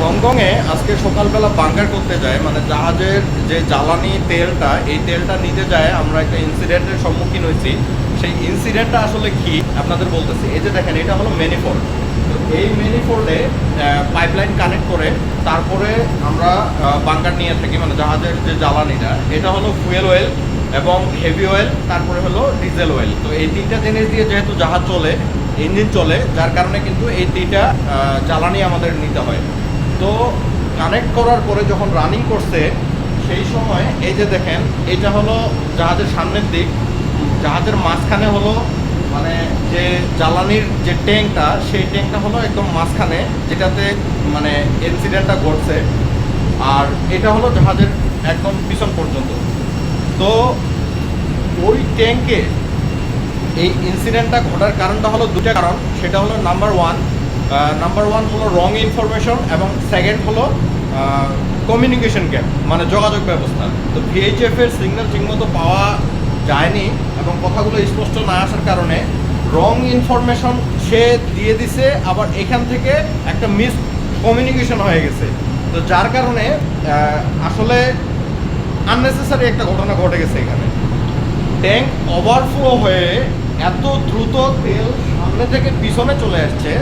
হংকংয়ে আজকে সকালবেলা বাঙ্কার করতে যায়, মানে জাহাজের যে জ্বালানি তেলটা, এই তেলটা নিতে যায় আমরা একটা ইনসিডেন্টের সম্মুখীন হয়েছি। সেই ইনসিডেন্টটা আসলে কি আপনাদের বলতেছি। এই যে দেখেন, এটা হলো ম্যানিফোল্ড। তো এই ম্যানিফোল্ডে পাইপলাইন কানেক্ট করে তারপরে আমরা বাঙ্কার নিয়ে থাকি, মানে জাহাজের যে জ্বালানিটা, এটা হলো ফুয়েল অয়েল এবং হেভি অয়েল, তারপরে হলো ডিজেল অয়েল। তো এই তিনটা জিনিস দিয়ে যেহেতু জাহাজ চলে, ইঞ্জিন চলে, যার কারণে কিন্তু এই তিনটা জ্বালানি আমাদের নিতে হয়। তো কানেক্ট করার পরে যখন রানিং করছে সেই সময় এই যে দেখেন, এটা হলো জাহাজের সামনের দিক, জাহাজের মাঝখানে হলো মানে যে জ্বালানির যে ট্যাঙ্কটা, সেই ট্যাঙ্কটা হলো একদম মাঝখানে, যেটাতে মানে ইনসিডেন্টটা ঘটছে। আর এটা হলো জাহাজের একদম পিছন পর্যন্ত। তো ওই ট্যাঙ্কে এই ইনসিডেন্টটা ঘটার কারণটা হলো দুটা কারণ। সেটা হলো নাম্বার ওয়ান হলো রং ইনফরমেশন, এবং সেকেন্ড হলো কমিউনিকেশন গ্যাপ, মানে যোগাযোগ ব্যবস্থা। তো ভিএইচএফ এর সিগন্যাল ঠিকমতো পাওয়া যায়নি এবং কথাগুলো স্পষ্ট না আসার কারণে রং ইনফরমেশন সে দিয়ে দিছে, আবার এখান থেকে একটা মিস কমিউনিকেশন হয়ে গেছে। তো যার কারণে আসলে আননেসেসারি একটা ঘটনা ঘটে গেছে এখানে। ট্যাঙ্ক ওভারফ্লো হয়ে এত দ্রুত তেল সামনে থেকে পিছনে চলে আসছে।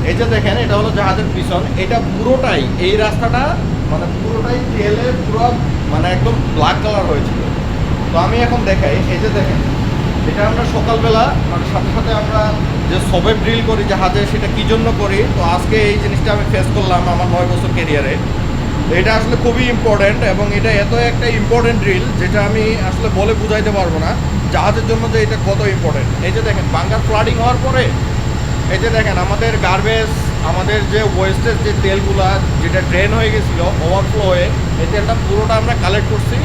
এই যে দেখেন, এটা হলো জাহাজের পিছন, এটা পুরোটাই, এই রাস্তাটা মানে পুরোটাই তেলে পুরো মানে একদম ব্ল্যাক কালার হয়েছিল। তো আমি এখন দেখাই, এই যে দেখেন, এটা আমরা সকালবেলা মানে সাথে সাথে আমরা যে সবে ড্রিল করি জাহাজে, সেটা কী জন্য করি। তো আজকে এই জিনিসটা আমি ফেস করলাম আমার 9 বছর কেরিয়ারে। এটা আসলে খুবই ইম্পর্ট্যান্ট, এবং এটা এত একটা ইম্পর্ট্যান্ট ড্রিল যেটা আমি আসলে বলে বুঝাইতে পারবো না জাহাজের জন্য যে এটা কত ইম্পর্ট্যান্ট। এই যে দেখেন, বাঙ্কার ফ্লাডিং হওয়ার পরে এই যে দেখেন, আমাদের গার্বেজ, আমাদের যে ওয়েস্টের যে তেলগুলা যেটা ড্রেন হয়ে গেছিলো ওভারফ্লো হয়ে, এই তেলটা পুরোটা আমরা কালেক্ট করছি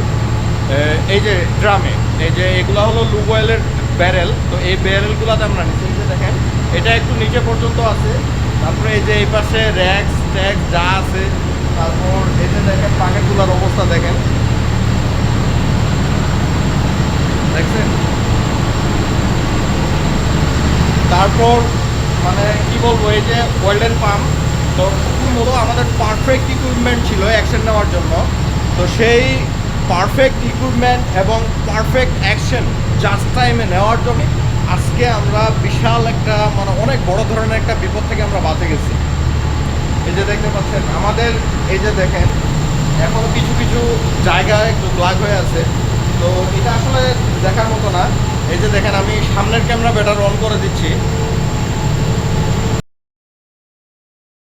এই যে ড্রামে। এই যে এগুলো হলো লুব অয়েলের ব্যারেল। তো এই ব্যারেলগুলোতে আমরা নিচ্ছি। এই যে দেখেন, এটা একটু নিচে পর্যন্ত আছে। তারপরে এই যে এই পাশে র্যাক্স ট্যাক্স যা আছে। তারপর এই যে দেখেন পাকেটগুলোর অবস্থা দেখেন, দেখছেন। তারপর মানে কি বলবো, এই যে ওয়েল্ডেন পাম্প। তো মূলত আমাদের পারফেক্ট ইকুইপমেন্ট ছিল অ্যাকশন নেওয়ার জন্য। তো সেই পারফেক্ট ইকুইপমেন্ট এবং পারফেক্ট অ্যাকশন জাস্ট টাইমে নেওয়ার জন্য আজকে আমরা বিশাল একটা মানে অনেক বড় ধরনের একটা বিপদ থেকে আমরা বাঁচে গেছি। এই যে দেখতে পাচ্ছেন আমাদের, এই যে দেখেন এখনও কিছু কিছু জায়গায় একটু ব্ল্যাক হয়ে আছে। তো এটা আসলে দেখার মতো না। এই যে দেখেন, আমি সামনের ক্যামেরা ব্যাটার অন করে দিচ্ছি।